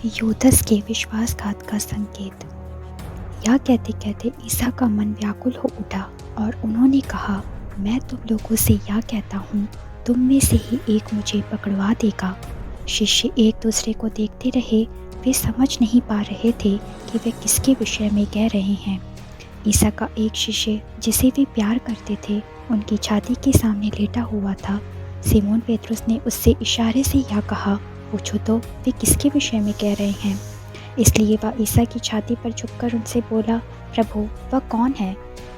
यूदस के विश्वासघात का संकेत। यह कहते कहते ईसा का मन व्याकुल हो उठा और उन्होंने कहा, मैं तुम लोगों से यह कहता हूँ, तुम में से ही एक मुझे पकड़वा देगा। शिष्य एक दूसरे को देखते रहे, वे समझ नहीं पा रहे थे कि वे किसके विषय में कह रहे हैं। ईसा का एक शिष्य जिसे वे प्यार करते थे उनकी छाती के सामने लेटा हुआ था। सिमोन पेतरुस ने उससे इशारे से यह कहा, पूछो तो वे किसके विषय में कह रहे हैं। इसलिए वह ईसा की छाती पर झुककर उनसे बोला, प्रभु वह कौन है।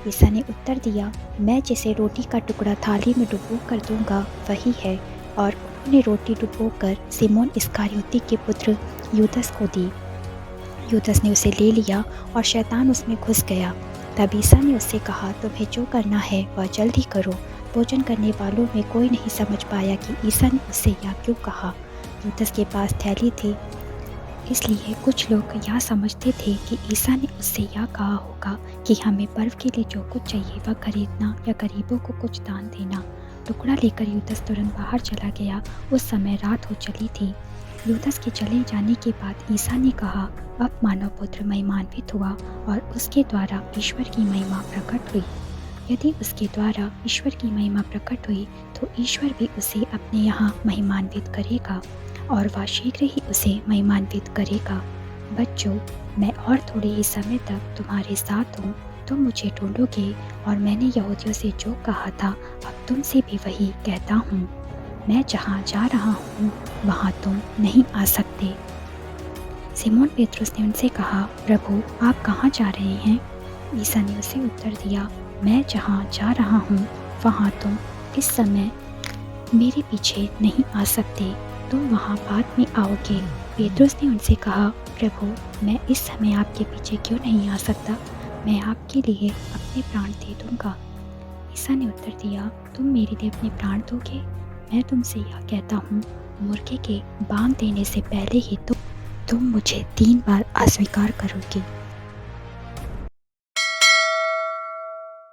ईसा ने उत्तर दिया, मैं जिसे रोटी का टुकड़ा थाली में डुबो कर दूंगा वही है। और उन्होंने रोटी डुबोकर सिमोन इस्करियोती के पुत्र यूदस को दी। यूदस ने उसे ले लिया और शैतान उसमें घुस गया। तब ईसा ने उससे कहा, तुम्हें जो करना है वह जल्दी करो। भोजन करने वालों में कोई नहीं समझ पाया कि ईसा ने उससे यह क्यों कहा। यूदस के पास थैली थी, इसलिए कुछ लोग यह समझते थे कि ईसा ने उससे यह कहा होगा कि हमें पर्व के लिए जो कुछ चाहिए वह खरीदना या गरीबों को कुछ दान देना। टुकड़ा लेकर यूदस तुरंत बाहर चला गया। उस समय रात हो चली थी। यूदस के चले जाने के बाद ईसा ने कहा, अब मानव पुत्र महिमान्वित हुआ और उसके द्वारा ईश्वर की महिमा प्रकट हुई। यदि उसके द्वारा ईश्वर की महिमा प्रकट हुई तो ईश्वर भी उसे अपने यहाँ महिमान्वित करेगा और वह शीघ्र ही उसे महिमान्वित करेगा। बच्चों, मैं और थोड़े ही समय तक तुम्हारे साथ हूँ। तुम मुझे ढूंढोगे और मैंने यहूदियों से जो कहा था अब तुमसे भी वही कहता हूँ। मैं जहाँ जा रहा हूँ वहाँ तुम नहीं आ सकते। सिमोन पेतरुस ने उनसे कहा, प्रभु आप कहाँ जा रहे हैं। ईसा ने उसे उत्तर दिया, मैं जहाँ जा रहा हूँ वहाँ तुम इस समय मेरे पीछे नहीं आ सकते, तुम वहाँ बाद में आओगे। पेतरुस ने उनसे कहा, प्रभु मैं इस समय आपके पीछे क्यों नहीं आ सकता, मैं आपके लिए अपने प्राण दे दूंगा। ईसा ने उत्तर दिया, तुम मेरे लिए अपने प्राण दोगे। मैं तुमसे यह कहता हूँ, मुर्गे के बांग देने से पहले ही तुम मुझे 3 बार अस्वीकार करोगे।